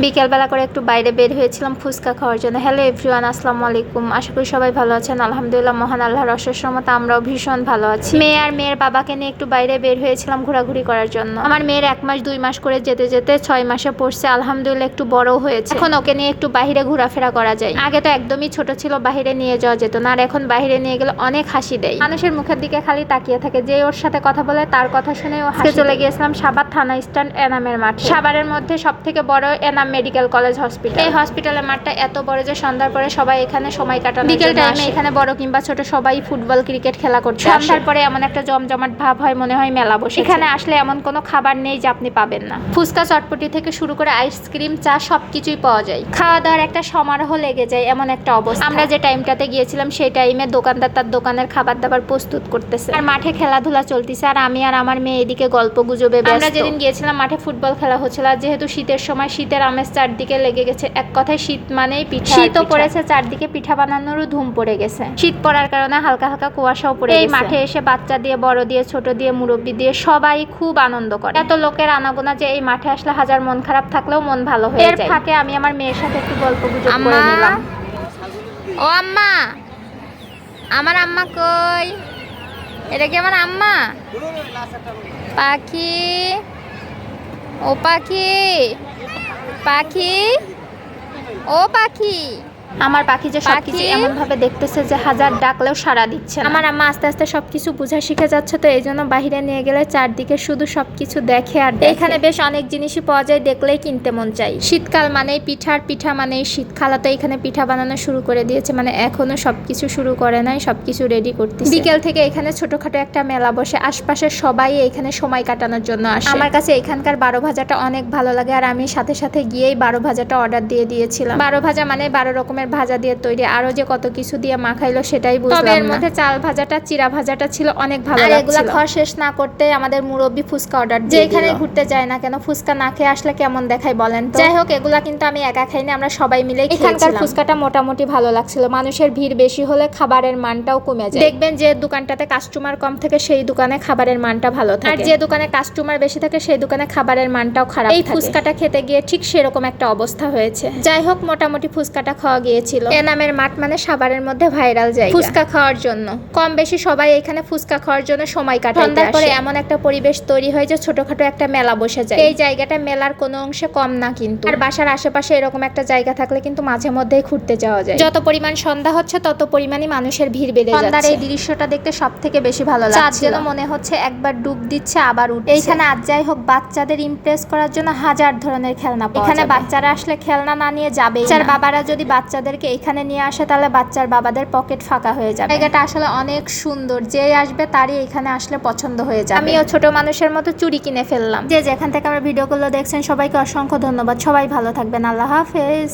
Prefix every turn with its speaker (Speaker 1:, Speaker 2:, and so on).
Speaker 1: বিকেলবেলা করে একটু বাইরে বের হয়েছিলাম ফুচকা খাওয়ার জন্য। হ্যালো এভরিওয়ান, আসসালামু আলাইকুম। আশা করি সবাই ভালো আছেন। আলহামদুলিল্লাহ, মহান আল্লাহর অশেষ রহমতে আমরাও ভীষণ ভালো আছি। মেয়ে আর মেয়ের বাবাকে নিয়ে একটু বাইরে বের হয়েছিলাম ঘোরাঘুরি করার জন্য। আমার মেয়ের 1 মাস 2 মাস করে যেতে যেতে 6 মাসে পড়ছে। আলহামদুলিল্লাহ একটু বড় হয়েছে। এখন ওকে নিয়ে একটু বাইরে ঘোরাফেরা করা যায়। আগে তো একদমই ছোট ছিল, বাইরে নিয়ে যাওয়া যেত না। আর এখন বাইরে নিয়ে গেলে অনেক হাসি দেয়। মানুষের মুখের দিকে খালি তাকিয়ে থাকে, যে ওর সাথে কথা বলে তার কথা শুনে ও হাসে। চলে গিয়েছিলাম সাভার থানা স্ট্যান্ড এনামের মাঠ। সাভারের মধ্যে সবথেকে বড় এনাম মেডিকেল কলেজ হসপিটাল। এই হসপিটালের মাঠটা এত বড় যে সন্ধ্যার পরে সবাই এখানে সময় কাটানো। বিকেল টাইমে এখানে বড় কিংবা ছোট সবাই ফুটবল ক্রিকেট খেলা করছে। সন্ধ্যার পরে এমন একটা জমজমাট ভাব হয়, মনে হয় মেলা বসে। এখানে আসলে এমন কোনো খাবার নেই যে আপনি পাবেন না। ফুচকা চটপটি থেকে শুরু করে আইসক্রিম, চা সবকিছুই পাওয়া যায়। খাওয়া দাওয়ার একটা সমারোহ লেগে যায়, এমন একটা অবস্থা। আমরা যে টাইমটাতে গিয়েছিলাম সেই টাইমে দোকানদার তার দোকানের খাবার দাবার প্রস্তুত করতেছে আর মাঠে খেলাধুলা চলতেছে। আর আমি আর আমার মেয়ে এদিকে গল্প গুজবে ব্যস্ত। আমরা যেদিন গিয়েছিলাম মাঠে ফুটবল খেলা হচ্ছিল। আর যেহেতু শীতের সময়, শীতের আমেজ চারদিকে লেগে গেছে। এক কথায় শীত মানেই পিঠা। শীতও পড়েছে, চারদিকে পিঠা বানানোরও ধুম পড়ে গেছে। শীত পড়ার কারণে হালকা হালকা কুয়াশাও পড়ে গেছে। এই মাঠে এসে বাচ্চা দিয়ে, বড় দিয়ে, ছোট দিয়ে, মুরব্বি দিয়ে সবাই খুব আনন্দ করে। এত লোকের আনাগোনা যে এই মাঠে আসলে হাজার মন খারাপ থাকলেও মন ভালো হয়ে যায়। এর ফাঁকে আমি আমার মেয়ের সাথে একটু গল্প গুজব করে নিলাম। ও আম্মা, আমার আম্মা কই? এটা কি আমার আম্মা? পাখি, ও পাখি, পাখি, ও পাখি। আমার পাখি যে সবকিছু এমন ভাবে দেখতেছে যে হাজার ডাকলেও সাড়া দিচ্ছে। আমার আম্মা আস্তে আস্তে সবকিছু বোঝা শিখে যাচ্ছে, তো এই জন্য বাহিরে নিয়ে গেলে চারদিকে শুধু সবকিছু দেখে। আর এখানে বেশ অনেক জিনিসই পাওয়া যায়, দেখলেই কিনতে মন চাই। শীতকাল মানেই পিঠার, পিঠা মানেই শীত। খালা তো এখানে পিঠা বানানো শুরু করে দিয়েছে, মানে এখনো সবকিছু শুরু করে নাই, সবকিছু রেডি করতেছে। বিকেল থেকে এখানে ছোটখাটো একটা মেলা বসে, আশপাশের সবাই এখানে সময় কাটানোর জন্য আসে। আমার কাছে এখানকার 12 ভাজাটা অনেক ভালো লাগে, আর আমি সাথে সাথে গিয়েই 12 ভাজাটা অর্ডার দিয়ে দিয়েছিলাম। 12 ভাজা মানে 12 রকমের ভাজা দিয়ে তৈরি, আরো যে কত কিছু দিয়ে মাখাইলো সেটাই বুঝলাম না। তবে এর মধ্যে চাল ভাজাটা, চিরা ভাজাটা ছিল অনেক ভালো লাগছিল। আর এগুলা খাওয়া শেষ না করতে আমাদের মুরব্বি ফুচকা অর্ডার দিয়ে, যেখানে ঘুরতে যায় না কেন ফুচকা না খেয়ে আসলে কেমন দেখায় বলেন তো। যাই হোক, এগুলা কিন্তু আমি একা খাইনি, আমরা সবাই মিলে খেয়েছিলাম। এখানকার ফুচকাটা মোটামুটি ভালো লাগছিল। মানুষের ভিড় বেশি হলে খাবারের মানটাও কমে যায়। দেখবেন যে দোকানটাতে কাস্টমার কম থাকে সেই দোকানে খাবারের মানটা ভালো থাকে, আর যে দোকানে কাস্টমার বেশি থাকে সেই দোকানে খাবারের মানটাও খারাপ থাকে। এই ফুচকাটা খেতে গিয়ে ঠিক সেরকম একটা অবস্থা হয়েছে। যাই হোক, মোটামুটি ফুচকাটা খাওয়া গিয়েছিল। এনামের মাঠ মানে সাভারের মধ্যে ভাইরাল জায়গা ফুচকা খাওয়ার জন্য। কম বেশি সবাই এখানে ফুচকা খাওয়ার জন্য সময় কাটায়। সন্ধ্যার পরে এমন একটা পরিবেশ তৈরি হয় যে ছোটখাটো একটা মেলা বসে যায়। এই জায়গাটা মেলার কোনো অংশে কম না কিন্তু। আর বাসার আশেপাশে এরকম একটা জায়গা থাকলে কিন্তু মাঝে মধ্যেই ঘুরতে যাওয়া যায়। যত পরিমাণ সন্ধ্যা হচ্ছে তত পরিমাণই মানুষের ভিড় বেড়ে যাচ্ছে। সন্ধ্যার এই দৃশ্যটা দেখতে সবথেকে বেশি ভালো লাগছে। চাঁদ যেন মনে হচ্ছে একবার ডুব দিচ্ছে আবার উঠছে। এইখানে আজ যাই হোক, বাচ্চাদের ইমপ্রেস করার জন্য হাজার ধরনের খেলনা পাওয়া যায়। এখানে বাচ্চারা আসলে খেলনা না নিয়ে যাবে। বাচ্চার বাবারা যদি বাচ্চাদেরকে এখানে নিয়ে আসে তাহলে বাচ্চার বাবাদের পকেট ফাঁকা হয়ে যাবে। জায়গাটা আসলে অনেক সুন্দর, যে আসবে তারই এখানে আসলে পছন্দ হয়ে যাবে। আমিও ছোট মানুষের মতো চুড়ি কিনে ফেললাম। যে যেখান থেকে আমার ভিডিওগুলো দেখছেন সবাইকে অসংখ্য ধন্যবাদ। সবাই ভালো থাকবেন। আল্লাহ হাফেজ।